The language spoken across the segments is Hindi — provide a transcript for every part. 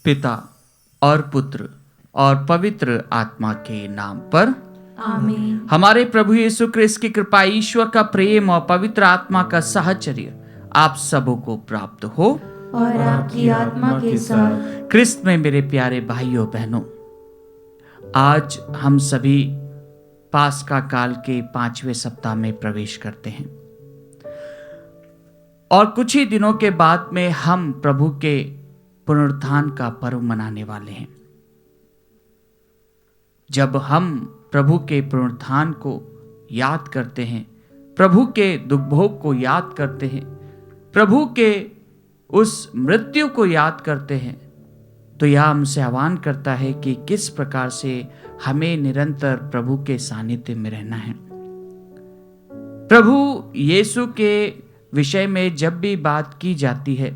पिता और पुत्र और पवित्र आत्मा के नाम पर आमीन। हमारे प्रभु यीशु क्रिस्त की कृपा, ईश्वर का प्रेम और पवित्र आत्मा का साहचर्य आप सबों को प्राप्त हो और आपकी आत्मा के साथ। क्रिस्त में मेरे प्यारे भाइयों बहनों, आज हम सभी पास्का काल के 5वें सप्ताह में प्रवेश करते हैं और कुछ ही दिनों के बाद में हम प्रभु के पुनरुत्थान का पर्व मनाने वाले हैं। जब हम प्रभु के पुनरुत्थान को याद करते हैं, प्रभु के दुख भोग को याद करते हैं, प्रभु के उस मृत्यु को याद करते हैं, तो यह हमसे आह्वान करता है कि किस प्रकार से हमें निरंतर प्रभु के सानिध्य में रहना है। प्रभु यीशु के विषय में जब भी बात की जाती है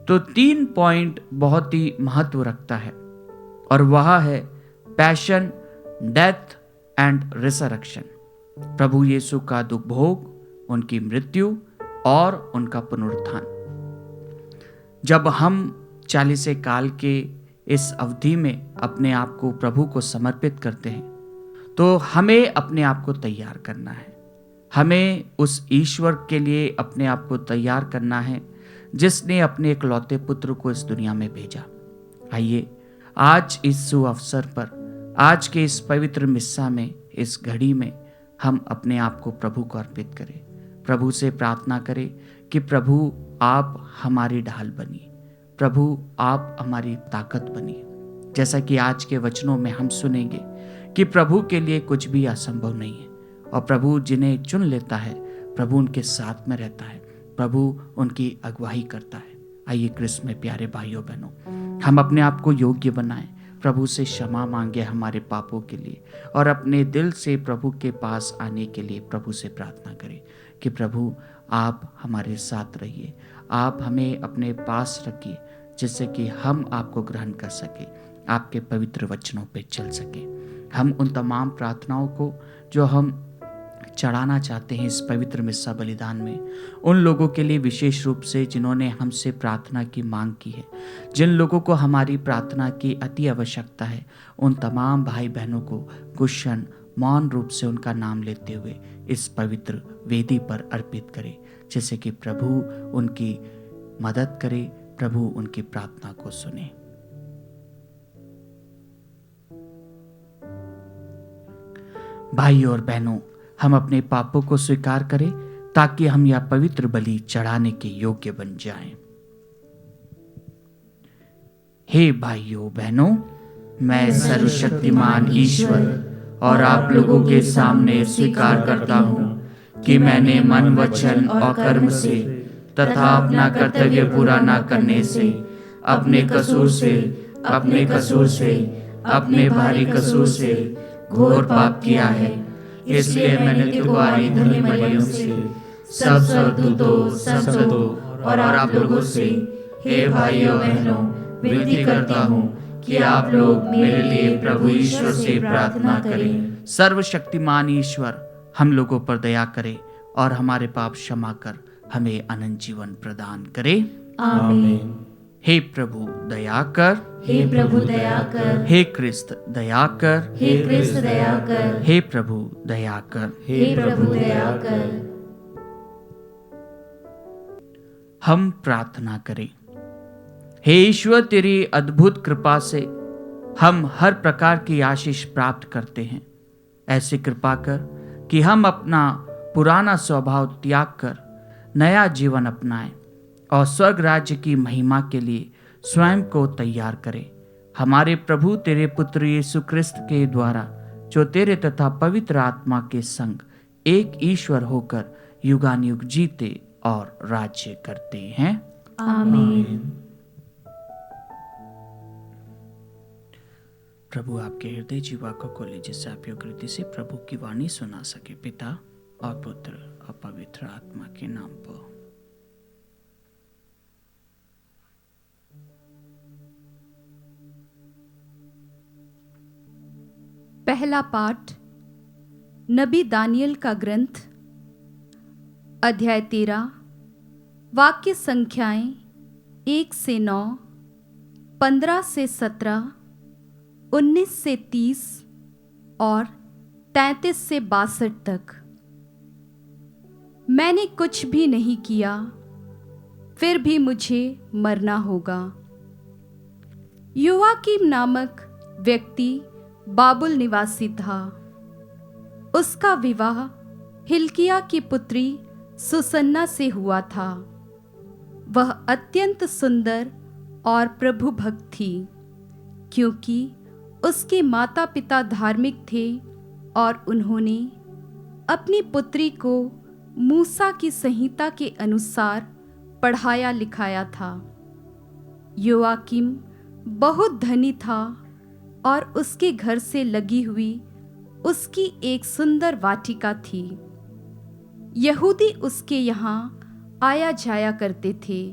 तो 3 पॉइंट बहुत ही महत्व रखता है, और वह है पैशन, डेथ एंड रिसरेक्शन। प्रभु यीशु का दुख भोग, उनकी मृत्यु और उनका पुनरुत्थान। जब हम 40 काल के इस अवधि में अपने आप को प्रभु को समर्पित करते हैं तो हमें अपने आप को तैयार करना है। हमें उस ईश्वर के लिए अपने आप को तैयार करना है जिसने अपने इकलौते पुत्र को इस दुनिया में भेजा। आइए आज इस शुभ अवसर पर, आज के इस पवित्र मिस्सा में, इस घड़ी में हम अपने आप को प्रभु को अर्पित करें। प्रभु से प्रार्थना करें कि प्रभु आप हमारी ढाल बनिए, प्रभु आप हमारी ताकत बनिए। जैसा कि आज के वचनों में हम सुनेंगे कि प्रभु के लिए कुछ भी असंभव नहीं है, और प्रभु जिन्हें चुन लेता है प्रभु उनके साथ में रहता है, प्रभु उनकी अगुवाई करता है। आइए क्रिस्त में प्यारे भाइयों बहनों, हम अपने आप को योग्य बनाएं, प्रभु से क्षमा मांगे हमारे पापों के लिए, और अपने दिल से प्रभु के पास आने के लिए प्रभु से प्रार्थना करें कि प्रभु आप हमारे साथ रहिए, आप हमें अपने पास रखिए, जिससे कि हम आपको ग्रहण कर सके, आपके पवित्र वचनों पे चल सके। हम उन तमाम प्रार्थनाओं को जो हम चढ़ाना चाहते हैं इस पवित्र मिस्सा बलिदान में, उन लोगों के लिए विशेष रूप से जिन्होंने हमसे प्रार्थना की मांग की है, जिन लोगों को हमारी प्रार्थना की अति आवश्यकता है, उन तमाम भाई बहनों को कुशन मौन रूप से उनका नाम लेते हुए इस पवित्र वेदी पर अर्पित करें, जिससे कि प्रभु उनकी मदद करे, प्रभु उनकी प्रार्थना को सुने। भाइयों और बहनों, हम अपने पापों को स्वीकार करें ताकि हम यह पवित्र बलि चढ़ाने के योग्य बन जाएं। हे भाइयों बहनों, मैं सर्वशक्तिमान ईश्वर और आप लोगों के सामने स्वीकार करता हूँ कि मैंने मन, वचन और कर्म से तथा अपना कर्तव्य पूरा न करने से, अपने अपने भारी कसूर से घोर पाप किया है। इसलिए मैंने तुम्हारी धर्मी बलियों से, सब स्वर्गदूतों और आप लोगों से, हे भाइयों बहनों, विनती करता हूँ कि आप लोग मेरे लिए प्रभु ईश्वर से प्रार्थना करें। सर्वशक्तिमान ईश्वर हम लोगों पर दया करे और हमारे पाप क्षमा कर हमें अनंत जीवन प्रदान करे। आमीन। हे प्रभु दया कर, हे प्रभु दया कर, हे क्रिस्त दया कर, हे क्रिस्त दया कर, हे प्रभु दया कर, हे प्रभु दया कर। हम प्रार्थना करें। हे ईश्वर, तेरी अद्भुत कृपा से हम हर प्रकार की आशीष प्राप्त करते हैं। ऐसी कृपा कर कि हम अपना पुराना स्वभाव त्याग कर नया जीवन अपनाएं और स्वर्ग राज्य की महिमा के लिए स्वयं को तैयार करें। हमारे प्रभु तेरे पुत्र यीशु क्रिस्त के द्वारा, जो तेरे तथा पवित्र आत्मा के संग एक ईश्वर होकर युगानुयुग जीते और राज्य करते हैं। आमीन। प्रभु आपके हृदय जीवा को खोले, जिससे आप योग्य रीति से प्रभु की वाणी सुना सके। पिता और पुत्र और पवित्र आत्मा के नाम पर। पहला पाठ नबी दानियल का ग्रंथ, अध्याय 13, वाक्य संख्याएं 1 से 9, 15 से 17, 19 से 30 और 33 से 62 तक। मैंने कुछ भी नहीं किया, फिर भी मुझे मरना होगा। योआकीम नामक व्यक्ति बाबुल निवासी था। उसका विवाह हिल्किया की पुत्री सुसन्ना से हुआ था। वह अत्यंत सुंदर और प्रभु भक्त थी, क्योंकि उसके माता पिता धार्मिक थे और उन्होंने अपनी पुत्री को मूसा की संहिता के अनुसार पढ़ाया लिखाया था। योआकीम बहुत धनी था और उसके घर से लगी हुई उसकी एक सुंदर वाटिका थी। यहूदी उसके यहाँ आया जाया करते थे,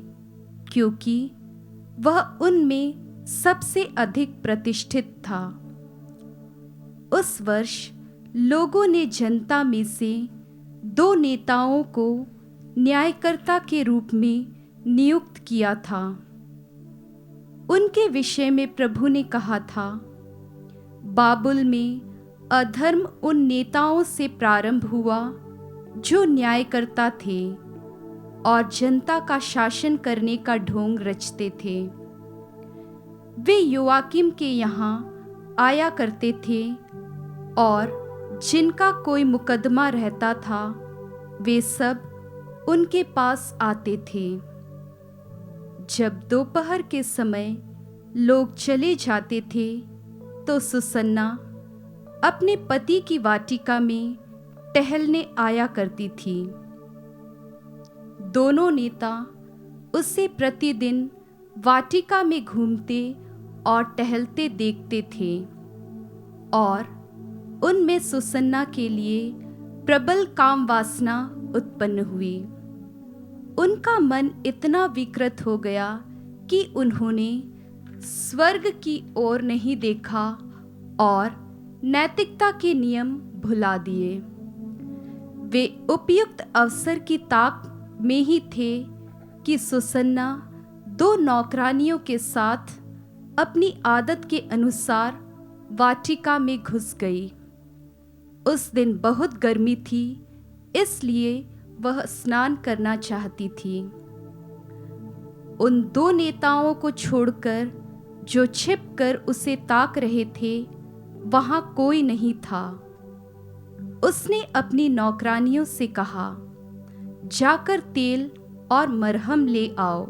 क्योंकि वह उनमें सबसे अधिक प्रतिष्ठित था। उस वर्ष लोगों ने जनता में से 2 नेताओं को न्यायकर्ता के रूप में नियुक्त किया था। उनके विषय में प्रभु ने कहा था, बाबुल में अधर्म उन नेताओं से प्रारंभ हुआ जो न्यायकर्ता थे और जनता का शासन करने का ढोंग रचते थे। वे योआकीम के यहाँ आया करते थे और जिनका कोई मुकदमा रहता था वे सब उनके पास आते थे। जब दोपहर के समय लोग चले जाते थे तो सुसन्ना अपने पति की वाटिका में टहलने आया करती थी। दोनों नेता उसे प्रतिदिन वाटिका में घूमते और टहलते देखते थे और उनमें सुसन्ना के लिए प्रबल काम वासना उत्पन्न हुई। उनका मन इतना विकृत हो गया कि उन्होंने स्वर्ग की ओर नहीं देखा और नैतिकता के नियम भुला दिए। वे उपयुक्त अवसर की ताक में ही थे कि सुसन्ना 2 नौकरानियों के साथ अपनी आदत के अनुसार वाटिका में घुस गई। उस दिन बहुत गर्मी थी, इसलिए वह स्नान करना चाहती थी। उन 2 नेताओं को छोड़कर जो छिपकर उसे ताक रहे थे, वहां कोई नहीं था। उसने अपनी नौकरानियों से कहा, जाकर तेल और मरहम ले आओ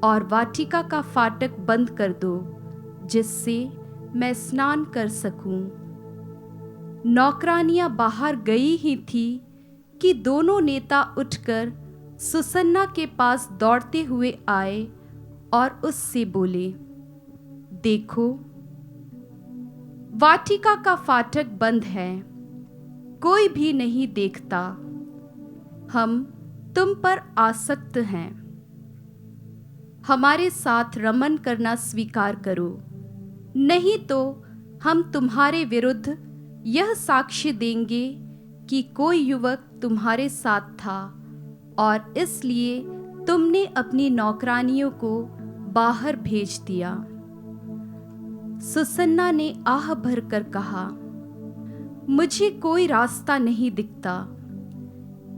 और वाटिका का फाटक बंद कर दो, जिससे मैं स्नान कर सकूं। नौकरानियां बाहर गई ही थी कि दोनों नेता उठकर सुसन्ना के पास दौड़ते हुए आए और उससे बोले, देखो, वाटिका का फाटक बंद है, कोई भी नहीं देखता। हम तुम पर आसक्त हैं। हमारे साथ रमन करना स्वीकार करो, नहीं तो हम तुम्हारे विरुद्ध यह साक्ष्य देंगे कि कोई युवक तुम्हारे साथ था और इसलिए तुमने अपनी नौकरानियों को बाहर भेज दिया। सुसन्ना ने आह भरकर कहा, मुझे कोई रास्ता नहीं दिखता।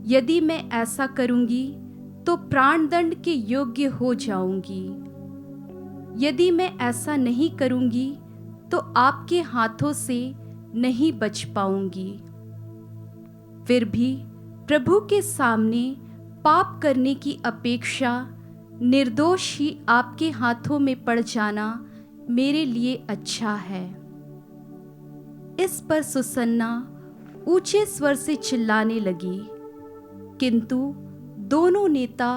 यदि मैं ऐसा करूंगी तो प्राणदंड के योग्य हो जाऊंगी। यदि मैं ऐसा नहीं करूंगी तो आपके हाथों से नहीं बच पाऊंगी। फिर भी प्रभु के सामने पाप करने की अपेक्षा निर्दोष ही आपके हाथों में पड़ जाना मेरे लिए अच्छा है। इस पर सुसन्ना ऊंचे स्वर से चिल्लाने लगी, किंतु दोनों नेता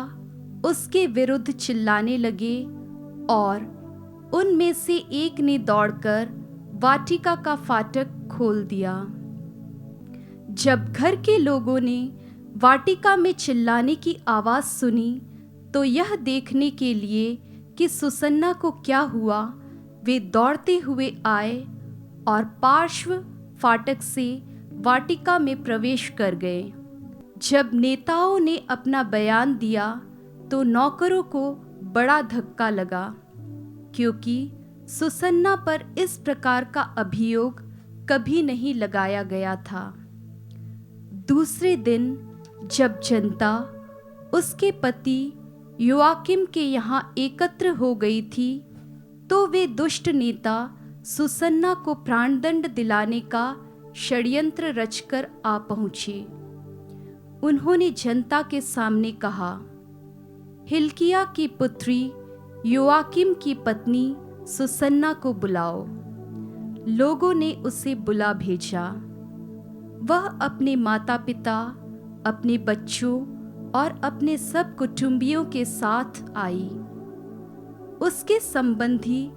उसके विरुद्ध चिल्लाने लगे और उनमें से एक ने दौड़कर वाटिका का फाटक खोल दिया। जब घर के लोगों ने वाटिका में चिल्लाने की आवाज सुनी तो यह देखने के लिए कि सुसन्ना को क्या हुआ, वे दौड़ते हुए आए और पार्श्व फाटक से वाटिका में प्रवेश कर गए। जब नेताओं ने अपना बयान दिया तो नौकरों को बड़ा धक्का लगा। क्योंकि सुसन्ना पर इस प्रकार का अभियोग कभी नहीं लगाया गया था। दूसरे दिन जब जनता उसके पति योआकिम के यहाँ एकत्र हो गई थी, तो वे दुष्ट नेता सुसन्ना को प्राणदंड दिलाने का षड्यंत्र रचकर आ पहुँचे। उन्होंने जनता के सामने कहा, हिल्किया की पुत्री योआकिम की पत्नी सुसन्ना को बुलाओ। लोगों ने उसे बुला भेजा। वह अपने माता पिता, अपने बच्चों और अपने सब कुटुंबियों के साथ आई। उसके संबंधी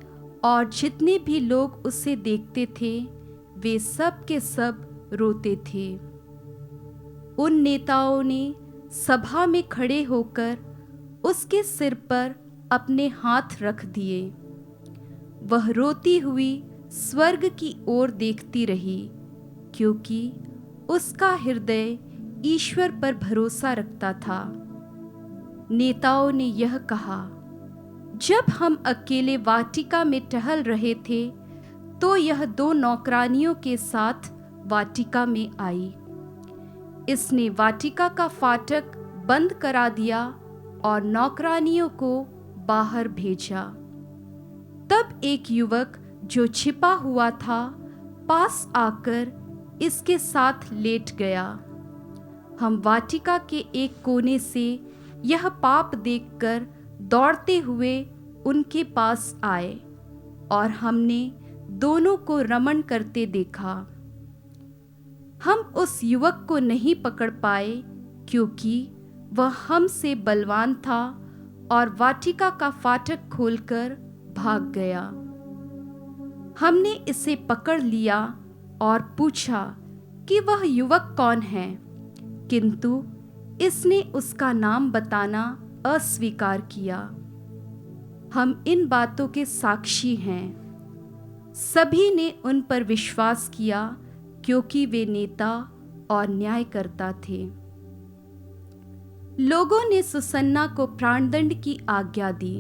और जितने भी लोग उसे देखते थे, वे सब के सब रोते थे। उन नेताओं ने सभा में खड़े होकर उसके सिर पर अपने हाथ रख दिए। वह रोती हुई स्वर्ग की ओर देखती रही, क्योंकि उसका हृदय ईश्वर पर भरोसा रखता था। नेताओं ने यह कहा, जब हम अकेले वाटिका में टहल रहे थे, तो यह 2 नौकरानियों के साथ वाटिका में आई। इसने वाटिका का फाटक बंद करा दिया और नौकरानियों को बाहर भेजा। तब एक युवक जो छिपा हुआ था, पास आकर इसके साथ लेट गया। हम वाटिका के एक कोने से यह पाप देखकर दौड़ते हुए उनके पास आए और हमने दोनों को रमण करते देखा। हम उस युवक को नहीं पकड़ पाए, क्योंकि वह हमसे बलवान था और वाटिका का फाटक खोलकर भाग गया। हमने इसे पकड़ लिया और पूछा कि वह युवक कौन है, किंतु इसने उसका नाम बताना अस्वीकार किया। हम इन बातों के साक्षी हैं। सभी ने उन पर विश्वास किया, क्योंकि वे नेता और न्यायकर्ता थे। लोगों ने सुसन्ना को प्राणदंड की आज्ञा दी।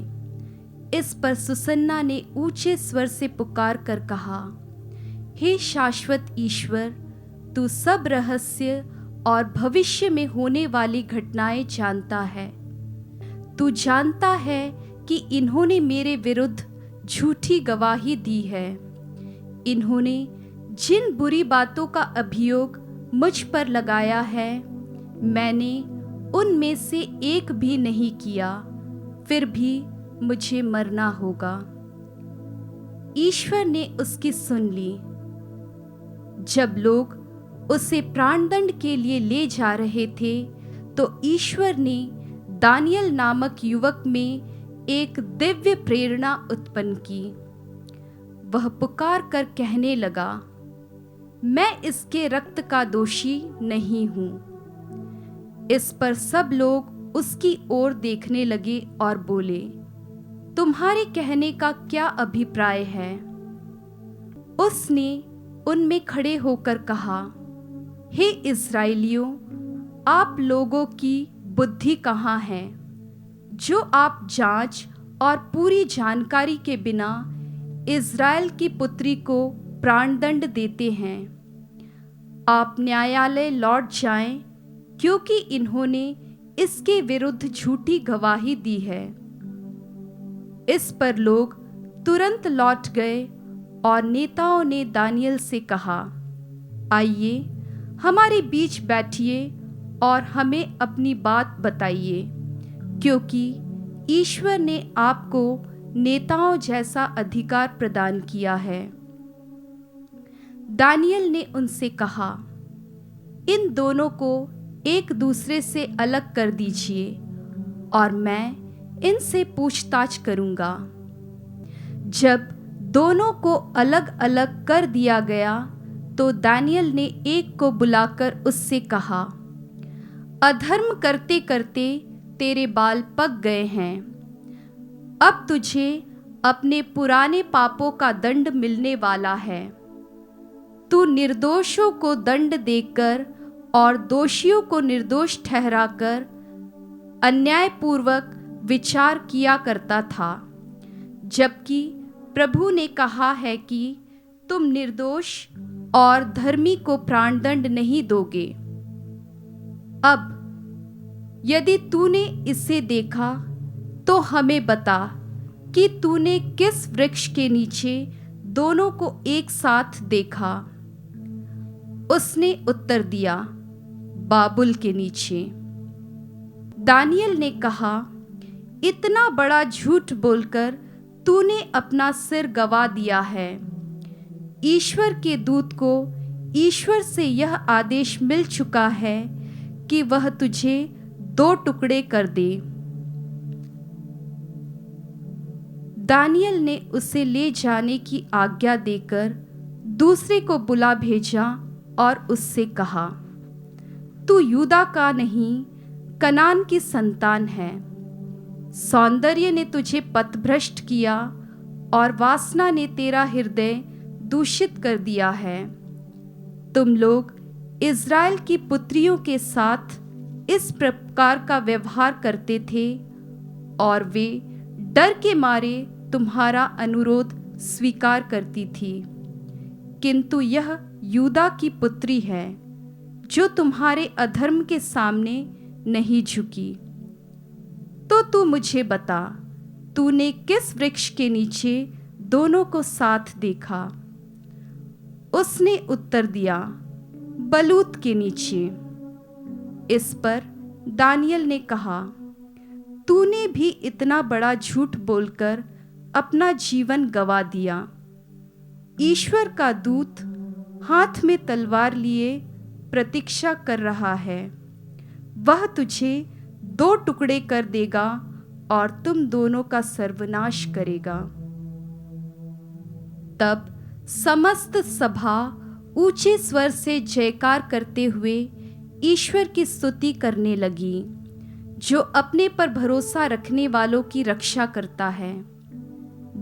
इस पर सुसन्ना ने ऊंचे स्वर से पुकार कर कहा, हे शाश्वत ईश्वर, तू सब रहस्य और भविष्य में होने वाली घटनाएं जानता है। तू जानता है कि इन्होंने मेरे विरुद्ध झूठी गवाही दी है। इन्होंने जिन बुरी बातों का अभियोग मुझ पर लगाया है, मैंने उनमें से एक भी नहीं किया, फिर भी मुझे मरना होगा। ईश्वर ने उसकी सुन ली। जब लोग उसे प्राणदंड के लिए ले जा रहे थे, तो ईश्वर ने दानियल नामक युवक में एक दिव्य प्रेरणा उत्पन्न की। वह पुकार कर कहने लगा, मैं इसके रक्त का दोषी नहीं हूं। इस पर सब लोग उसकी ओर देखने लगे और बोले, तुम्हारे कहने का क्या अभिप्राय है? उसने उनमें खड़े होकर कहा, हे इस्राएलियों, आप लोगों की बुद्धि कहाँ है, जो आप जांच और पूरी जानकारी के बिना इज़राइल की पुत्री को प्राणदंड देते हैं। आप न्यायालय लौट जाएं, क्योंकि इन्होंने इसके विरुद्ध झूठी गवाही दी है। इस पर लोग तुरंत लौट गए और नेताओं ने दानियल से कहा, आइए हमारे बीच बैठिए और हमें अपनी बात बताइए, क्योंकि ईश्वर ने आपको नेताओं जैसा अधिकार प्रदान किया है। दानियल ने उनसे कहा, इन दोनों को एक दूसरे से अलग कर दीजिए और मैं इनसे पूछताछ करूंगा। जब दोनों को अलग अलग कर दिया गया, तो दानियल ने एक को बुलाकर उससे कहा, अधर्म करते करते तेरे बाल पक गए हैं। अब तुझे अपने पुराने पापों का दंड मिलने वाला है। तू निर्दोषों को दंड देकर और दोषियों को निर्दोष ठहराकर अन्यायपूर्वक विचार किया करता था। जबकि प्रभु ने कहा है कि तुम निर्दोष और धर्मी को प्राणदंड नहीं दोगे। अब यदि तूने इसे देखा तो हमें बता कि तूने किस वृक्ष के नीचे दोनों को एक साथ देखा। उसने उत्तर दिया, बाबुल के नीचे। दानियल ने कहा, इतना बड़ा झूठ बोलकर तूने अपना सिर गवा दिया है। ईश्वर के दूत को ईश्वर से यह आदेश मिल चुका है कि वह तुझे 2 टुकड़े कर दे। दानियल ने उसे ले जाने की आज्ञा देकर दूसरे को बुला भेजा और उससे कहा, तू यूदा का नहीं, कनान की संतान है। सौंदर्य ने तुझे पथभ्रष्ट किया और वासना ने तेरा हृदय दूषित कर दिया है। तुम लोग इज़राइल की पुत्रियों के साथ इस प्रकार का व्यवहार करते थे और वे डर के मारे तुम्हारा अनुरोध स्वीकार करती थी। किंतु यह यूदा की पुत्री है जो तुम्हारे अधर्म के सामने नहीं झुकी। तो तू मुझे बता, तूने किस वृक्ष के नीचे दोनों को साथ देखा? उसने उत्तर दिया, बलूत के नीचे। इस पर दानियल ने कहा, तूने भी इतना बड़ा झूठ बोलकर अपना जीवन गवा दिया। ईश्वर का दूत हाथ में तलवार लिए प्रतीक्षा कर रहा है। वह तुझे 2 टुकड़े कर देगा और तुम दोनों का सर्वनाश करेगा। तब समस्त सभा ऊंचे स्वर से जयकार करते हुए ईश्वर की स्तुति करने लगी, जो अपने पर भरोसा रखने वालों की रक्षा करता है।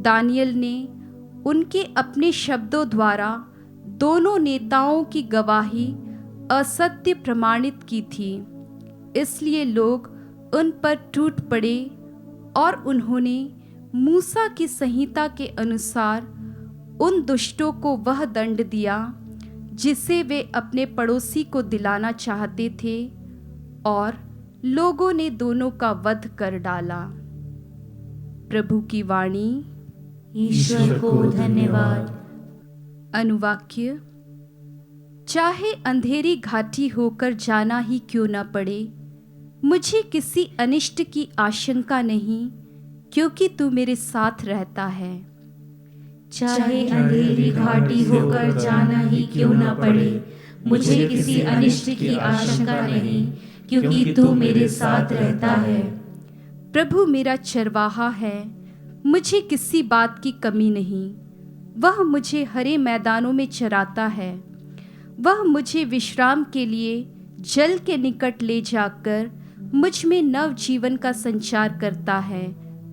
दानियल ने उनके अपने शब्दों द्वारा दोनों नेताओं की गवाही असत्य प्रमाणित की थी, इसलिए लोग उन पर टूट पड़े और उन्होंने मूसा की संहिता के अनुसार उन दुष्टों को वह दंड दिया जिसे वे अपने पड़ोसी को दिलाना चाहते थे, और लोगों ने दोनों का वध कर डाला। प्रभु की वाणी। ईश्वर को धन्यवाद। अनुवाक्य। चाहे अंधेरी घाटी होकर जाना ही क्यों न पड़े, मुझे किसी अनिष्ट की आशंका नहीं, क्योंकि तू मेरे साथ रहता है। चाहे अंधेरी घाटी होकर जाना ही क्यों न पड़े, मुझे किसी अनिष्ट की आशंका नहीं, क्योंकि तू मेरे साथ रहता है। प्रभु मेरा चरवाहा है, मुझे किसी बात की कमी नहीं। वह मुझे हरे मैदानों में चराता है। वह मुझे विश्राम के लिए जल के निकट ले जाकर मुझ में नव जीवन का संचार करता है।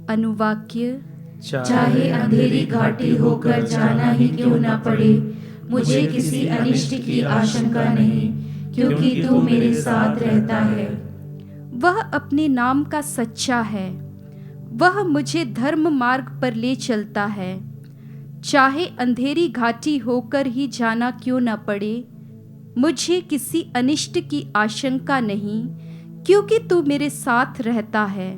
अनुवाक्य। चाहे अंधेरी घाटी होकर जाना ही क्यों न पड़े, मुझे किसी अनिष्ट की आशंका नहीं, क्योंकि तू मेरे साथ रहता है। वह अपने नाम का सच्चा है। वह मुझे धर्म मार्ग पर ले चलता है। चाहे अंधेरी घाटी होकर ही जाना क्यों न पड़े, मुझे किसी अनिष्ट की आशंका नहीं, क्योंकि तू मेरे साथ रहता है।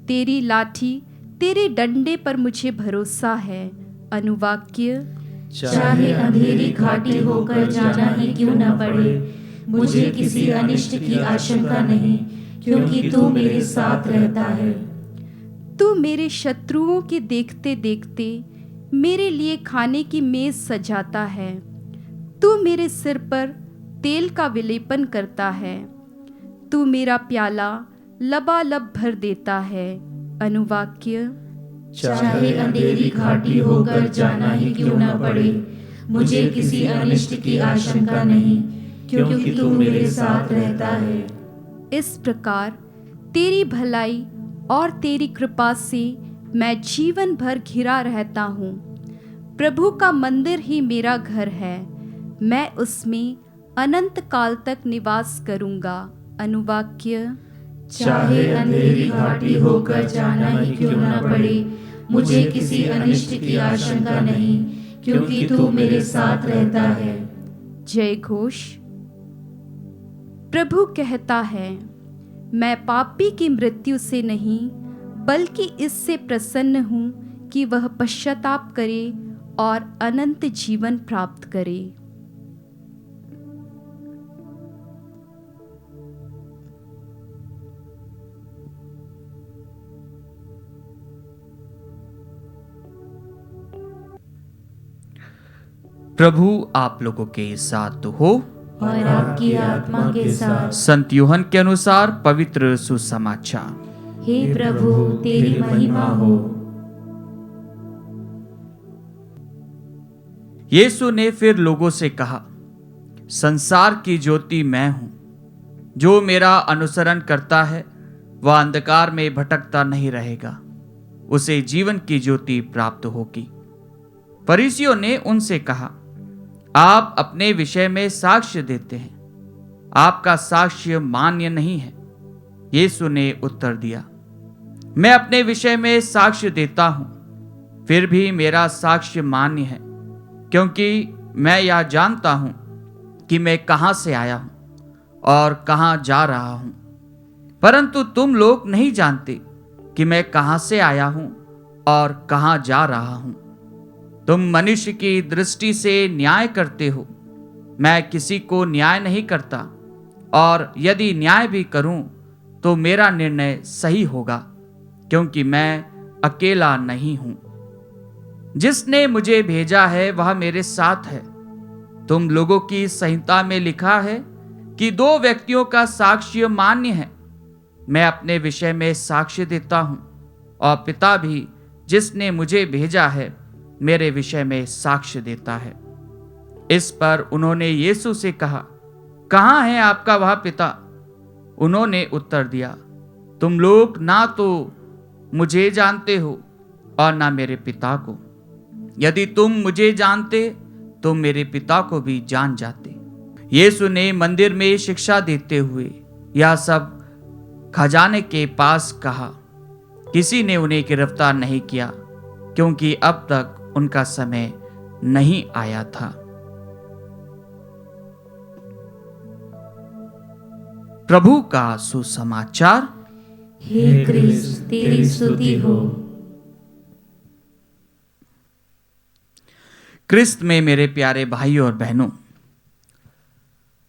तेरी लाठी तेरे डंडे पर मुझे भरोसा है। अनुवाक्य। चाहे अंधेरी घाटी होकर जाना ही क्यों न पड़े, मुझे किसी अनिष्ट की आशंका नहीं, क्योंकि तू मेरे साथ रहता है। तू मेरे शत्रुओं के देखते देखते मेरे लिए खाने की मेज सजाता है। तू मेरे सिर पर तेल का विलेपन करता है। तू मेरा प्याला लबालब भर देता है। अनुवाक्य। चाहे अंधेरी घाटी होकर जाना ही क्यों न पड़े, मुझे किसी अनिष्ट की आशंका नहीं, क्योंकि तू मेरे साथ रहता है। इस प्रकार तेरी भलाई और तेरी कृपा से मैं जीवन भर घिरा रहता हूँ। प्रभु का मंदिर ही मेरा घर है, मैं उसमें अनंत काल तक निवास करूँगा। अनुवाक्य। चाहे अंधेरी घाटी होकर जाना ही क्यों न पड़े, मुझे किसी अनिष्ट की आशंका नहीं, क्योंकि तू मेरे साथ रहता है। जय घोष। प्रभु कहता है, मैं पापी की मृत्यु से नहीं बल्कि इससे प्रसन्न हूँ कि वह पश्चाताप करे और अनंत जीवन प्राप्त करे। प्रभु आप लोगों के साथ हो और आपकी आत्मा के साथ। संत यूहन्ना के अनुसार पवित्र सुसमाचार। हे प्रभु, तेरी महिमा हो। यीशु ने फिर लोगों से कहा, संसार की ज्योति मैं हूं। जो मेरा अनुसरण करता है वह अंधकार में भटकता नहीं रहेगा, उसे जीवन की ज्योति प्राप्त होगी। फरीसियों ने उनसे कहा, आप अपने विषय में साक्ष्य देते हैं, आपका साक्ष्य मान्य नहीं है। यीशु ने उत्तर दिया, मैं अपने विषय में साक्ष्य देता हूं, फिर भी मेरा साक्ष्य मान्य है, क्योंकि मैं यह जानता हूं कि मैं कहां से आया हूं और कहां जा रहा हूं। परंतु तुम लोग नहीं जानते कि मैं कहां से आया हूं और कहां जा रहा हूं। तुम मनुष्य की दृष्टि से न्याय करते हो, मैं किसी को न्याय नहीं करता, और यदि न्याय भी करूं तो मेरा निर्णय सही होगा, क्योंकि मैं अकेला नहीं हूं। जिसने मुझे भेजा है वह मेरे साथ है। तुम लोगों की संहिता में लिखा है कि 2 व्यक्तियों का साक्ष्य मान्य है। मैं अपने विषय में साक्ष्य देता हूं, और पिता भी जिसने मुझे भेजा है मेरे विषय में साक्ष्य देता है। इस पर उन्होंने यीशु से कहा, कहाँ है आपका वह पिता? उन्होंने उत्तर दिया, तुम लोग ना तो मुझे जानते हो और ना मेरे पिता को। यदि तुम मुझे जानते तो मेरे पिता को भी जान जाते। यीशु ने मंदिर में शिक्षा देते हुए यह सब खजाने के पास कहा। किसी ने उन्हें गिरफ्तार नहीं किया, क्योंकि अब तक उनका समय नहीं आया था। प्रभु का सुसमाचार। हे क्रिस्त, तेरी स्तुति हो। क्रिस्त में मेरे प्यारे भाइयों और बहनों,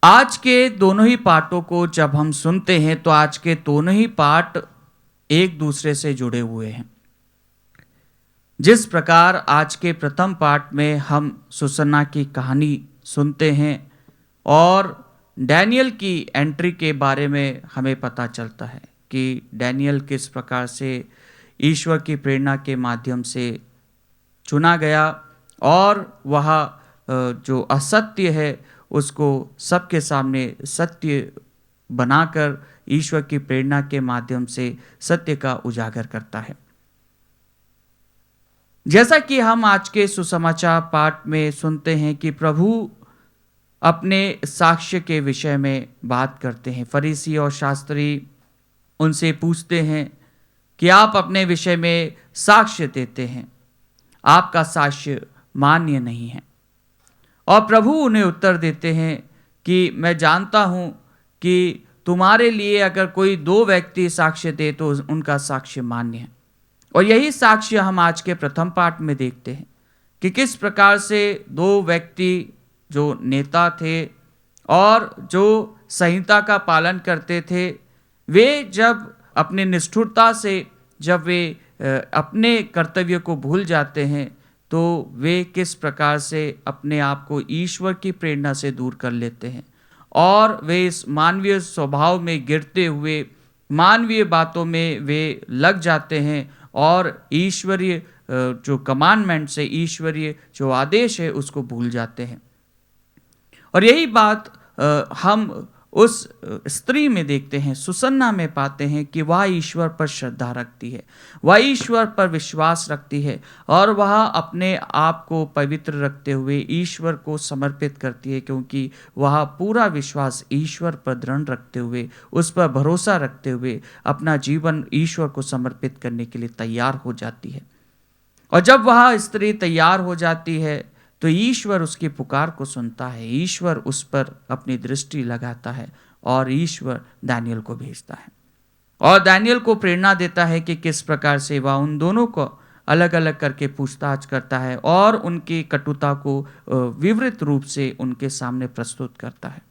आज के दोनों ही पाठों को जब हम सुनते हैं तो आज के दोनों ही पाठ एक दूसरे से जुड़े हुए हैं। जिस प्रकार आज के प्रथम पाठ में हम सुसन्ना की कहानी सुनते हैं और डैनियल की एंट्री के बारे में हमें पता चलता है कि डैनियल किस प्रकार से ईश्वर की प्रेरणा के माध्यम से चुना गया और वह जो असत्य है उसको सबके सामने सत्य बनाकर ईश्वर की प्रेरणा के माध्यम से सत्य का उजागर करता है। जैसा कि हम आज के सुसमाचार पाठ में सुनते हैं कि प्रभु अपने साक्ष्य के विषय में बात करते हैं। फरीसी और शास्त्री उनसे पूछते हैं कि आप अपने विषय में साक्ष्य देते हैं, आपका साक्ष्य मान्य नहीं है। और प्रभु उन्हें उत्तर देते हैं कि मैं जानता हूं कि तुम्हारे लिए अगर कोई 2 व्यक्ति साक्ष्य दे तो उनका साक्ष्य मान्य है। और यही साक्ष्य हम आज के प्रथम पाठ में देखते हैं कि किस प्रकार से 2 व्यक्ति जो नेता थे और जो संहिता का पालन करते थे, वे जब अपने निष्ठुरता से जब वे अपने कर्तव्य को भूल जाते हैं तो वे किस प्रकार से अपने आप को ईश्वर की प्रेरणा से दूर कर लेते हैं और वे इस मानवीय स्वभाव में गिरते हुए मानवीय बातों में वे लग जाते हैं और ईश्वरीय जो कमांडमेंट से ईश्वरीय जो आदेश है उसको भूल जाते हैं। और यही बात हम उस स्त्री में देखते हैं, सुसन्ना में पाते हैं कि वह ईश्वर पर श्रद्धा रखती है, वह ईश्वर पर विश्वास रखती है और वह अपने आप को पवित्र रखते हुए ईश्वर को समर्पित करती है, क्योंकि वह पूरा विश्वास ईश्वर पर दृढ़ रखते हुए, उस पर भरोसा रखते हुए अपना जीवन ईश्वर को समर्पित करने के लिए तैयार हो जाती है। और जब वह स्त्री तैयार हो जाती है तो ईश्वर उसकी पुकार को सुनता है, ईश्वर उस पर अपनी दृष्टि लगाता है और ईश्वर दानियल को भेजता है और दानियल को प्रेरणा देता है कि किस प्रकार से वह उन दोनों को अलग अलग करके पूछताछ करता है और उनकी कटुता को विवृत रूप से उनके सामने प्रस्तुत करता है।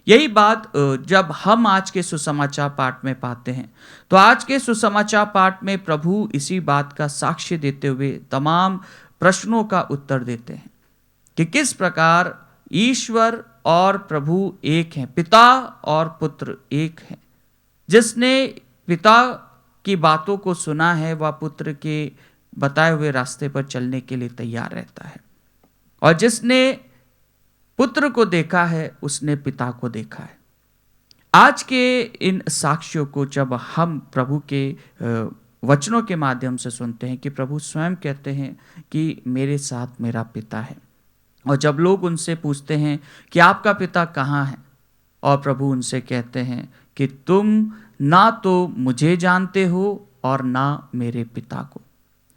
यही बात जब हम आज के सुसमाचार पाठ में पाते हैं तो आज के सुसमाचार पाठ में प्रभु इसी बात का साक्ष्य देते हुए तमाम प्रश्नों का उत्तर देते हैं कि किस प्रकार ईश्वर और प्रभु एक हैं, पिता और पुत्र एक हैं। जिसने पिता की बातों को सुना है वह पुत्र के बताए हुए रास्ते पर चलने के लिए तैयार रहता है और जिसने पुत्र को देखा है उसने पिता को देखा है। आज के इन साक्ष्यों को जब हम प्रभु के वचनों के माध्यम से सुनते हैं कि प्रभु स्वयं कहते हैं कि मेरे साथ मेरा पिता है, और जब लोग उनसे पूछते हैं कि आपका पिता कहाँ है, और प्रभु उनसे कहते हैं कि तुम ना तो मुझे जानते हो और ना मेरे पिता को।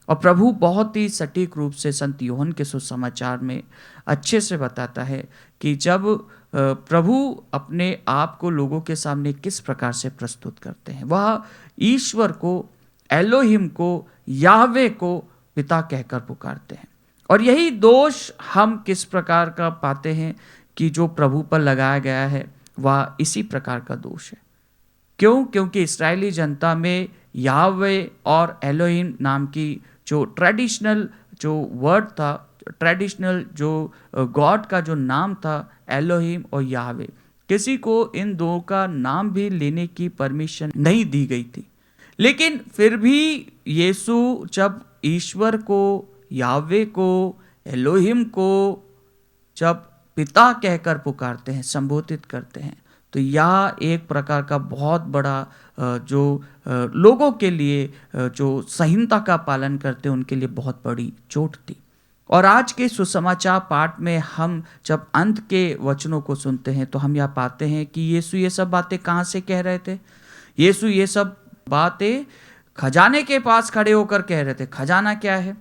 और प्रभु बहुत ही सटीक रूप से संत यूहन्ना के सुसमाचार में अच्छे से बताता है कि जब प्रभु अपने आप को लोगों के सामने किस प्रकार से प्रस्तुत करते हैं। वह ईश्वर को, एलोहिम को, याहवे को पिता कहकर पुकारते हैं। और यही दोष हम किस प्रकार का पाते हैं कि जो प्रभु पर लगाया गया है वह इसी प्रकार का दोष है। क्यों? क्योंकि इस्राएली जनता में याहवे और एलोहिम नाम की जो ट्रेडिशनल जो वर्ड था, ट्रेडिशनल जो गॉड का जो नाम था एलोहिम और याहवे, किसी को इन दो का नाम भी लेने की परमिशन नहीं दी गई थी। लेकिन फिर भी यीशु जब ईश्वर को, याहवे को, एलोहिम को जब पिता कहकर पुकारते हैं, संबोधित करते हैं, तो यह एक प्रकार का बहुत बड़ा जो लोगों के लिए जो संहिता का पालन करते हैं उनके लिए बहुत बड़ी चोट थी। और आज के सुसमाचार पाठ में हम जब अंत के वचनों को सुनते हैं तो हम यह पाते हैं कि यीशु ये सब बातें कहाँ से कह रहे थे। यीशु ये सब बातें खजाने के पास खड़े होकर कह रहे थे। खजाना क्या है?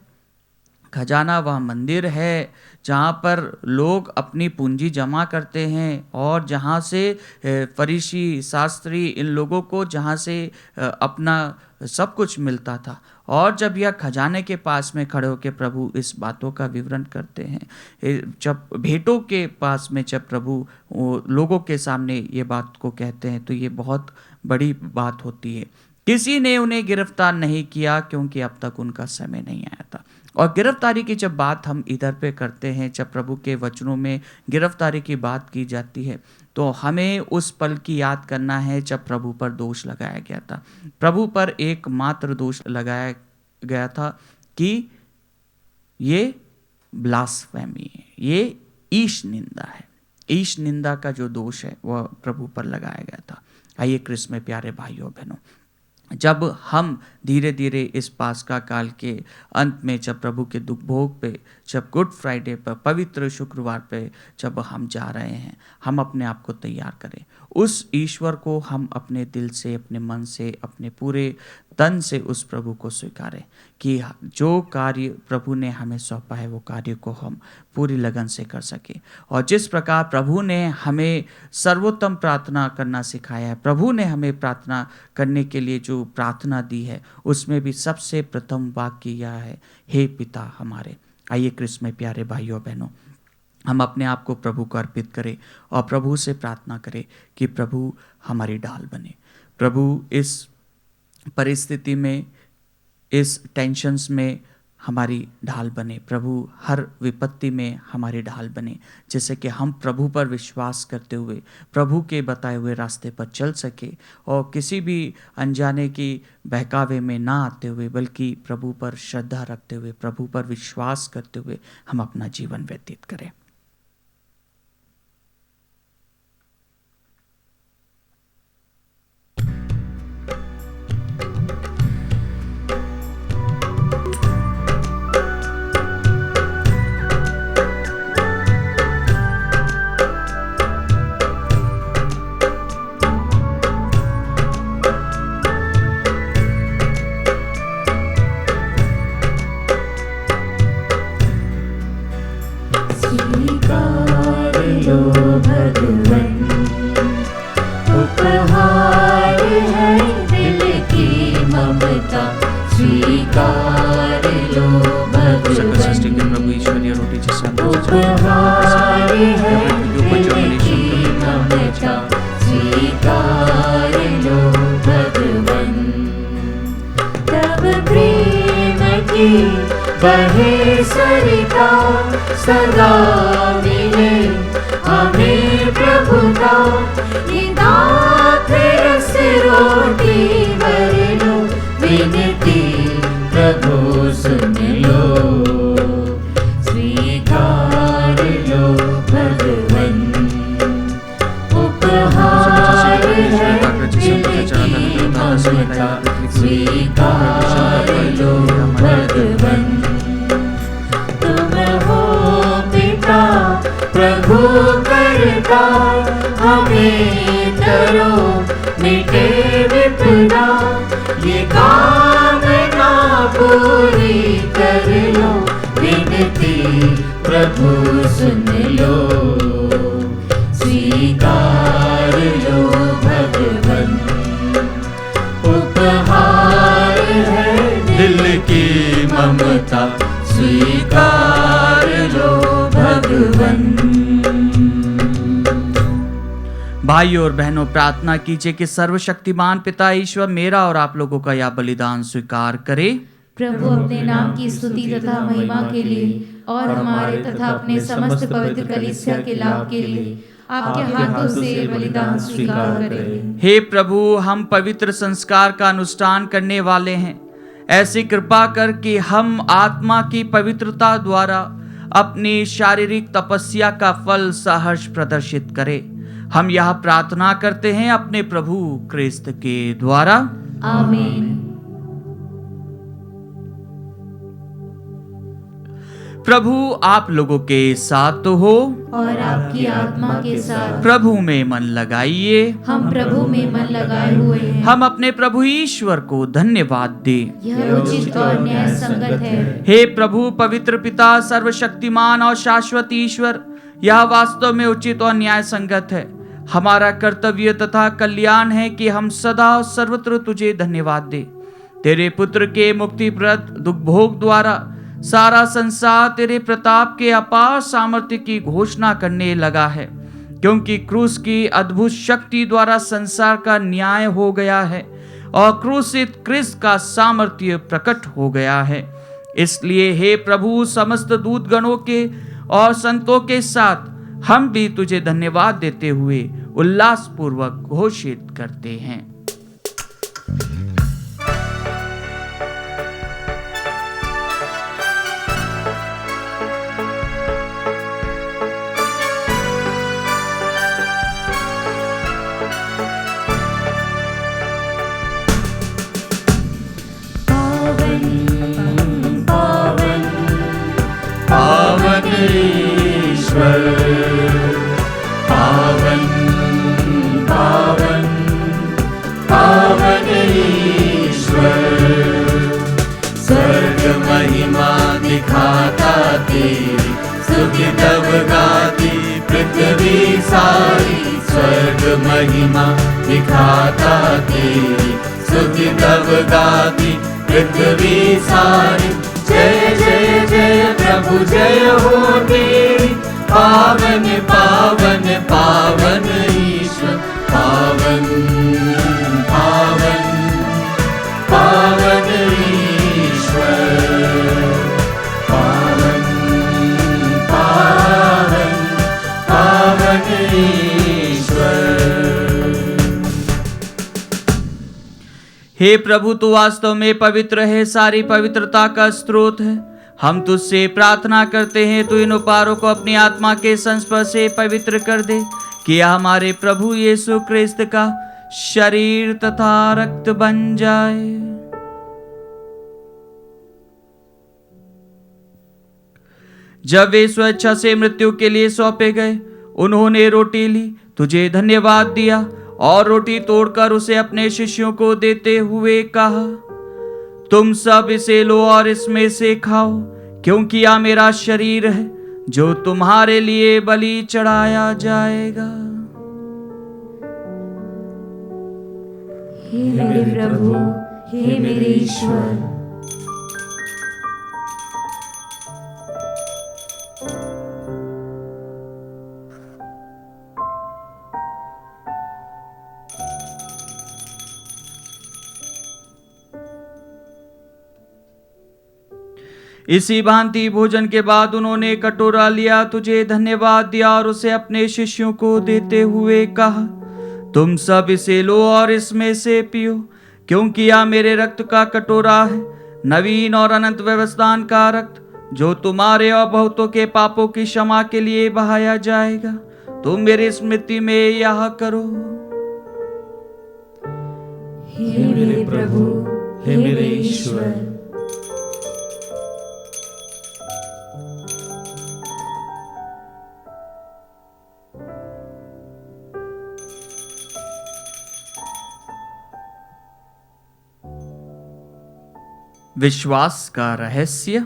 खजाना वह मंदिर है जहाँ पर लोग अपनी पूंजी जमा करते हैं और जहाँ से फरीसी, शास्त्री, इन लोगों को जहाँ से अपना सब कुछ मिलता था। और जब यह खजाने के पास में खड़े होकर प्रभु इस बातों का विवरण करते हैं, जब भेंटों के पास में जब प्रभु लोगों के सामने ये बात को कहते हैं, तो ये बहुत बड़ी बात होती है। किसी ने उन्हें गिरफ्तार नहीं किया क्योंकि अब तक उनका समय नहीं आया था। और गिरफ्तारी की जब बात हम इधर पे करते हैं, जब प्रभु के वचनों में गिरफ्तारी की बात की जाती है, तो हमें उस पल की याद करना है जब प्रभु पर दोष लगाया गया था। प्रभु पर एकमात्र दोष लगाया गया था कि ये ब्लास्फेमी है, ये ईश निंदा है। ईश निंदा का जो दोष है वह प्रभु पर लगाया गया था। आइए क्रिस्त में प्यारे भाइयों बहनों, जब हम धीरे धीरे इस पास्का काल के अंत में, जब प्रभु के दुख भोग पे, जब गुड फ्राइडे पर, पवित्र शुक्रवार पे जब हम जा रहे हैं, हम अपने आप को तैयार करें। उस ईश्वर को हम अपने दिल से, अपने मन से, अपने पूरे तन से उस प्रभु को स्वीकारें कि जो कार्य प्रभु ने हमें सौंपा है वो कार्य को हम पूरी लगन से कर सकें। और जिस प्रकार प्रभु ने हमें सर्वोत्तम प्रार्थना करना सिखाया है, प्रभु ने हमें प्रार्थना करने के लिए जो प्रार्थना दी है, उसमें भी सबसे प्रथम वाक्य यह है, हे पिता हमारे। आइए क्रिस्त में प्यारे भाइयों बहनों, हम अपने आप को प्रभु को अर्पित करें और प्रभु से प्रार्थना करें कि प्रभु हमारी ढाल बने। प्रभु इस परिस्थिति में, इस टेंशन्स में हमारी ढाल बने। प्रभु हर विपत्ति में हमारी ढाल बने, जैसे कि हम प्रभु पर विश्वास करते हुए प्रभु के बताए हुए रास्ते पर चल सके और किसी भी अनजाने की बहकावे में ना आते हुए, बल्कि प्रभु पर श्रद्धा रखते हुए, प्रभु पर विश्वास करते हुए हम अपना जीवन व्यतीत करें। भगवन। उपहार है दिल की ममता, स्वीकार लो सकल सृष्टि के भगवन। प्रभु ईश्वरीय रोटी जिसे हम उपहार है दिल की ममता, स्वीकार लो भगवन। तब प्रेम की बहे सरिता, सदा मिले हमें प्रभुता। ये दाखरस रोटी भर लो, विनती प्रभु सुन लो, स्वीकार लो भगवन। उपहार है दिल की ममता, स्वीकार लो भगवन। तुम हो पिता प्रभु करता, हमें करो मिटे विपदा। ये कामना पूरी कर लो, विनती प्रभु सुन लो, स्वीकार लो भगवन। उपहार है दिल की ममता, स्वीकार लो भगवन। भाइयों और बहनों, प्रार्थना कीजिए कि सर्वशक्तिमान पिता ईश्वर मेरा और आप लोगों का यह बलिदान स्वीकार करे। प्रभु अपने नाम की स्तुति तथा महिमा के लिए और हमारे तथा अपने समस्त पवित्र कलीसिया के लाभ के लिए आपके हाथों से बलिदान स्वीकार करें। हे प्रभु, हम पवित्र संस्कार का अनुष्ठान करने वाले हैं। ऐसी कृपा कर कि हम आत्मा की पवित्रता द्वारा अपनी शारीरिक तपस्या का फल सहर्ष प्रदर्शित करें। हम यह प्रार्थना करते हैं अपने प्रभु क्रिस्त के द्वारा। आमीन। प्रभु आप लोगों के साथ तो हो और आपकी आत्मा के साथ। प्रभु में मन लगाइए। हम प्रभु में मन लगाए हुए हैं। हम अपने प्रभु ईश्वर को धन्यवाद दें। यह उचित और न्याय संगत है। हे प्रभु पवित्र पिता, सर्वशक्तिमान और शाश्वत ईश्वर, यह वास्तव में उचित और न्याय संगत है। हमारा कर्तव्य तथा कल्याण है कि हम सदा सर्वत्र तुझे धन्यवाद दें। तेरे पुत्र के मुक्तिप्रद दुर्भोग द्वारा सारा संसार तेरे प्रताप के अपार सामर्थ्य की घोषणा करने लगा है, क्योंकि क्रूस की अद्भुत शक्ति द्वारा संसार का न्याय हो गया है और क्रूसित क्रिस्त का सामर्थ्य प्रकट हो गया है। इसलिए हे प्रभु, समस्त दूतगणों के और संतों के साथ हम भी तुझे धन्यवाद देते हुए उल्लास पूर्वक घोषित करते हैं। पावन ईश्वर, पावन पावन पावन ईश्वर। स्वर्ग महिमा दिखाता तेरी, स्तुति तब गाती पृथ्वी सारी। स्वर्ग महिमा दिखाता तेरी, स्तुति तब गाती पृथ्वी सारी। जय जय जय प्रभु जय हो तेरी, पावन पावन पावन ईश्वर। पावन पावन पावन ईश्वर, पावन पावन पावन ईश्वर। हे प्रभु, तू वास्तव में पवित्र है, सारी पवित्रता का स्रोत है। हम तुझसे प्रार्थना करते हैं, तू इन उपहारों को अपनी आत्मा के संस्पर्श से पवित्र कर दे, कि हमारे प्रभु यीशु क्रिस्त का शरीर तथा रक्त बन जाए। जब वे स्वेच्छा से मृत्यु के लिए सौंपे गए, उन्होंने रोटी ली, तुझे धन्यवाद दिया और रोटी तोड़कर उसे अपने शिष्यों को देते हुए कहा, तुम सब इसे लो और इसमें से खाओ, क्योंकि यह मेरा शरीर है जो तुम्हारे लिए बलि चढ़ाया जाएगा। हे मेरे प्रभु, हे मेरे ईश्वर, इसी भांति भोजन के बाद उन्होंने कटोरा लिया, तुझे धन्यवाद दिया और उसे अपने शिष्यों को देते हुए कहा, तुम सब इसे लो और इसमें से पियो, क्योंकि यह मेरे रक्त का कटोरा है, नवीन और अनंत व्यवस्थान का रक्त, जो तुम्हारे और बहुतों के पापों की क्षमा के लिए बहाया जाएगा। तुम मेरी स्मृति में यह करो। हे मेरे प्रभु, हे मेरे ईश्वर, विश्वास का रहस्य।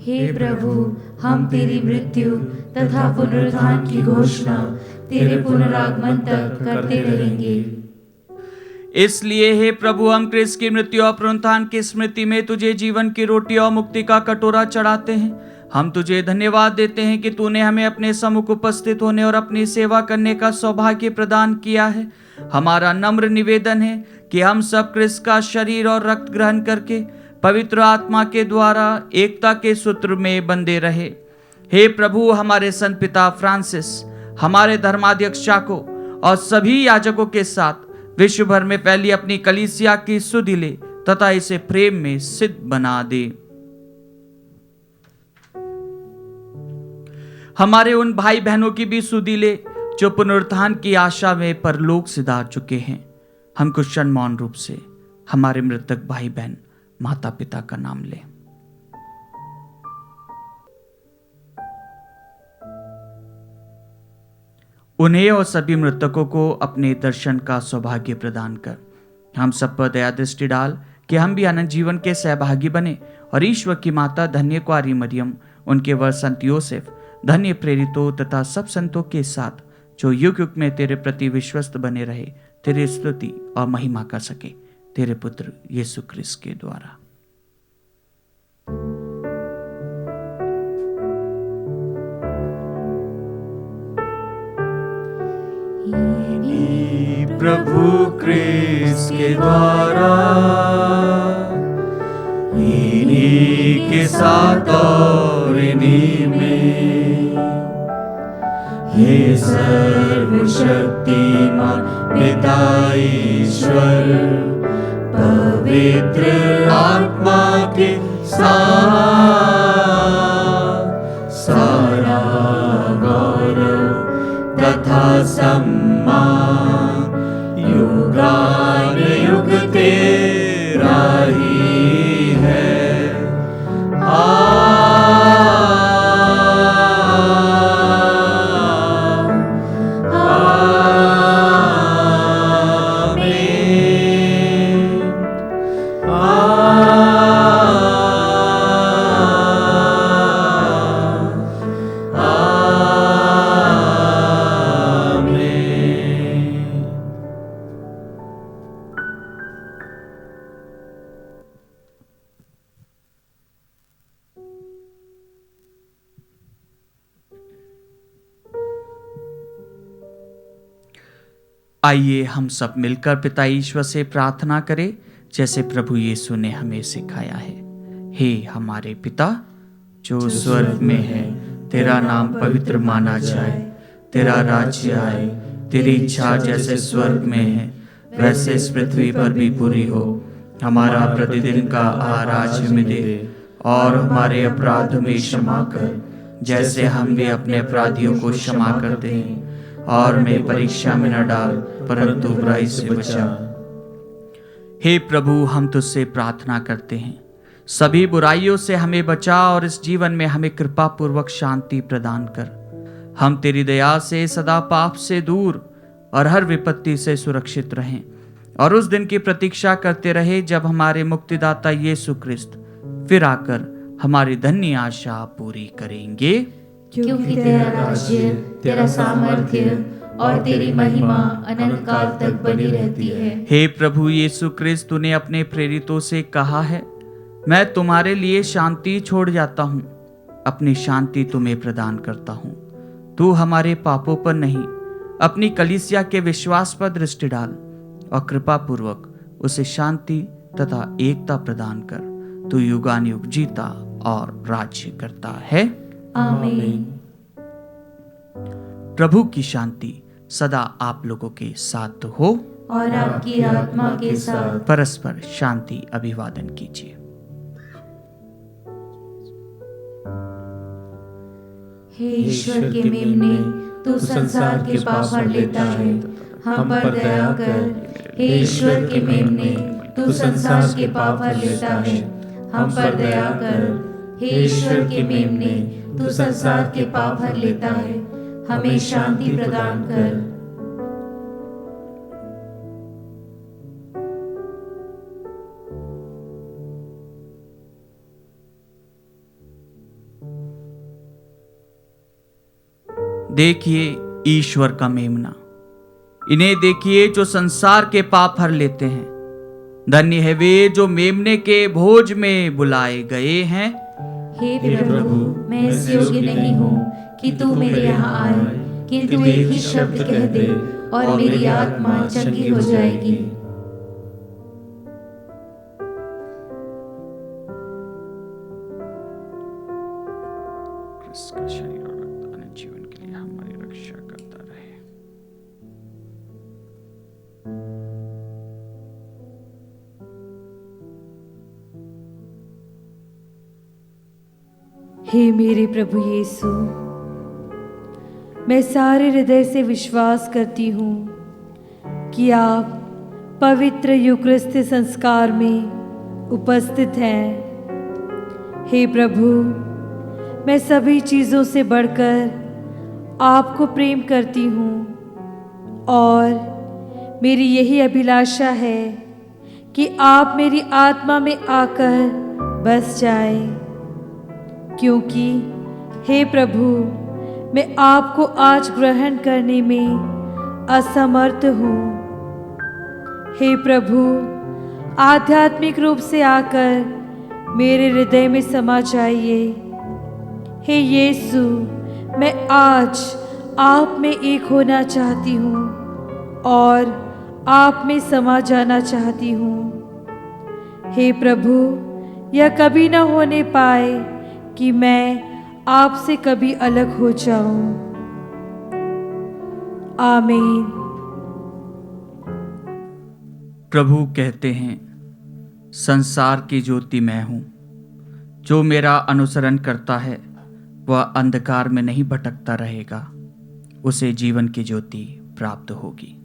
हे प्रभु, हम तेरी मृत्यु तथा पुनरुत्थान की घोषणा तेरे पुनरागमन तक करते रहेंगे। इसलिए हे प्रभु, हम क्रिस्त की मृत्यु और पुनरुत्थान की स्मृति में तुझे जीवन की रोटी और मुक्ति का कटोरा चढ़ाते हैं। हम तुझे धन्यवाद देते हैं कि तूने हमें अपने सम्मुख उपस्थित होने और अपनी सेवा करने का सौभाग्य प्रदान किया है। हमारा नम्र निवेदन है कि हम सब क्रिस्त का शरीर और रक्त ग्रहण करके पवित्र आत्मा के द्वारा एकता के सूत्र में बंधे रहे। हे प्रभु, हमारे संत पिता फ्रांसिस, हमारे धर्माध्यक्ष चाको और सभी याजकों के साथ विश्व भर में फैली अपनी कलीसिया की सुधि ले तथा इसे प्रेम में सिद्ध बना दे। हमारे उन भाई बहनों की भी सुधि ले जो पुनरुत्थान की आशा में परलोक सिधार चुके हैं। हम कुछ क्षण मौन रूप से हमारे मृतक भाई बहन माता पिता का नाम लें। उन्हें और सभी मृतकों को अपने दर्शन का सौभाग्य प्रदान कर हम सब पर दया दृष्टि डाल कि हम भी अनंत जीवन के सहभागी बने और ईश्वर की माता धन्य कुआरी मरियम, उनके वर संत योसेफ, धन्य प्रेरितों तथा सब संतों के साथ जो युग युग में तेरे प्रति विश्वस्त बने रहे, तेरी स्तुति और महिमा कर सके, तेरे पुत्र यीशु क्रिस्त के द्वारा। प्रभु क्रिस्त के द्वारा, इन्हीं के साथ और इन्हीं में, हे सर्वशक्तिमान पिता ईश्वर, पवित्र आत्मा के साथ सारा गौरव तथा सम्मान युगानुयुग तेरा ही है। आइए हम सब मिलकर पिता ईश्वर से प्रार्थना करें जैसे प्रभु यीशु ने हमें सिखाया है। हे हमारे पिता जो स्वर्ग में है, तेरा नाम पवित्र माना जाए, तेरा राज्य आए, तेरी इच्छा जैसे स्वर्ग में है वैसे इस पृथ्वी पर भी पूरी हो। हमारा प्रतिदिन का आहार आज हमें दे और हमारे अपराध में क्षमा कर जैसे हम भी अपने अपराधियों को क्षमा करते हैं, और हमें परीक्षा में न डाल परंतु बुराई से बचा। हे प्रभु, हम तुझसे प्रार्थना करते हैं, सभी बुराइयों से हमें बचा और इस जीवन में हमें कृपा पूर्वक शांति प्रदान कर। हम तेरी दया से सदा पाप से दूर और हर विपत्ति से सुरक्षित रहें और उस दिन की प्रतीक्षा करते रहे जब हमारे मुक्तिदाता यीशु क्रिस्त फिर आकर हमारी धन्य आशा पूरी करेंगे। क्योंकि तेरा राज्य, तेरा सामर्थ्य और तेरी महिमा अनंत काल तक बनी रहती है। हे प्रभु यीशु क्रिस्त, तूने अपने प्रेरितों से कहा है, मैं तुम्हारे लिए शांति छोड़ जाता हूँ, अपनी शांति तुम्हें प्रदान करता हूँ। तू हमारे पापों पर नहीं, अपनी कलीसिया के विश्वास पर दृष्टि डाल और कृपा पूर्वक उसे शांति तथा एकता प्रदान कर। तू युगानुयुग जीता और राज्य करता है। आमीन। प्रभु की शांति सदा आप लोगों के साथ हो और आपकी आत्मा के साथ। परस्पर शांति अभिवादन कीजिए। हे ईश्वर के मेमने, तू संसार के पाप हर लेता है, हम पर दया कर। हे ईश्वर के मेमने, तू संसार के पाप हर लेता है, हम पर दया कर। हे ईश्वर के मेमने, तू संसार के पाप हर लेता है, हमें शांति प्रदान कर। देखिए ईश्वर का मेमना, इन्हें देखिए जो संसार के पाप हर लेते हैं। धन्य है वे जो मेमने के भोज में बुलाए गए हैं। हे प्रभु, मैं इस योग्य नहीं हूँ कि तू मेरे यहाँ आए, किंतु एक ही शब्द कह दे और मेरी आत्मा चंगी हो जाएगी। क्रिस्त का शरीर और रक्त अनंत जीवन के लिए हमारी रक्षा करता रहे। हे मेरे प्रभु यीशु, मैं सारे हृदय से विश्वास करती हूँ कि आप पवित्र यूकरिस्ती संस्कार में उपस्थित हैं। हे प्रभु, मैं सभी चीज़ों से बढ़कर आपको प्रेम करती हूँ और मेरी यही अभिलाषा है कि आप मेरी आत्मा में आकर बस जाएं, क्योंकि हे प्रभु, मैं आपको आज ग्रहण करने में असमर्थ हूँ। हे प्रभु, आध्यात्मिक रूप से आकर मेरे हृदय में समा जाइए। हे यीशु, मैं आज आप में एक होना चाहती हूँ और आप में समा जाना चाहती हूँ। हे प्रभु, यह कभी न होने पाए कि मैं आपसे कभी अलग हो जाऊं। आमीन। प्रभु कहते हैं, संसार की ज्योति मैं हूं, जो मेरा अनुसरण करता है वह अंधकार में नहीं भटकता रहेगा, उसे जीवन की ज्योति प्राप्त होगी।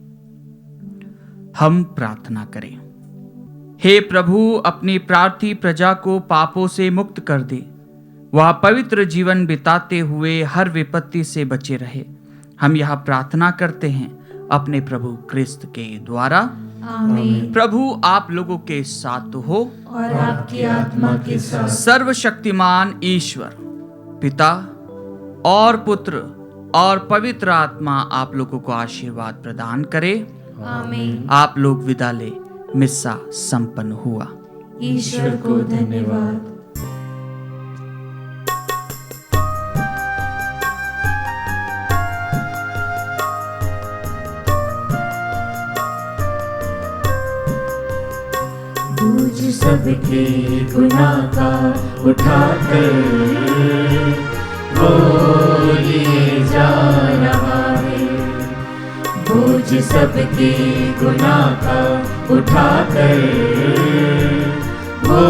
हम प्रार्थना करें। हे प्रभु, अपनी प्रार्थी प्रजा को पापों से मुक्त कर दे, वह पवित्र जीवन बिताते हुए हर विपत्ति से बचे रहे। हम यह प्रार्थना करते हैं अपने प्रभु क्रिस्त के द्वारा। आमीन। प्रभु आप लोगों के साथ हो और आपकी आत्मा के साथ। सर्वशक्तिमान ईश्वर पिता और पुत्र और पवित्र आत्मा आप लोगों को आशीर्वाद प्रदान करे। आमीन। आप लोग विदा ले। मिस्सा संपन्न हुआ। ईश्वर को धन्यवाद। बोझ सबके गुनाह का उठाकर वो लिए जा रहा है। बोझ सबके गुनाह का उठाकर वो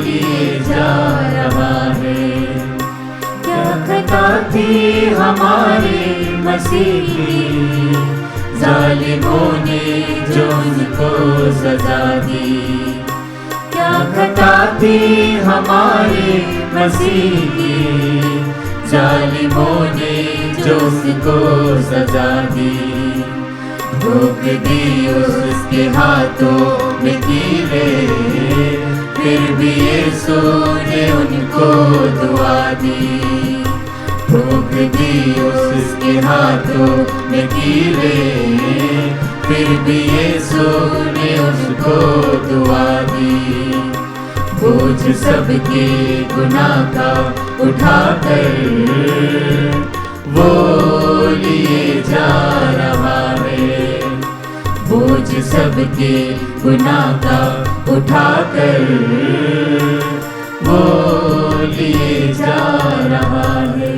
लिए जा रहा है। क्या खता थी हमारे मसीह की, जालिमों ने जो उनको सजा दी। क्या खता थी हमारे मसीह की, जालिमों ने जो उसको सजा दी। ठोक दी उसके हाथों में कीलें, फिर भी यीशु ने उनको दुआ दी। ठोक दी उसके हाथों में कीलें, फिर भी यीशु ने उसको दुआ दी। बोझ सबके गुनाह का उठाकर वो लिए जा रहा है। बोझ सबके गुनाह का उठाकर वो लिए जा रहा है।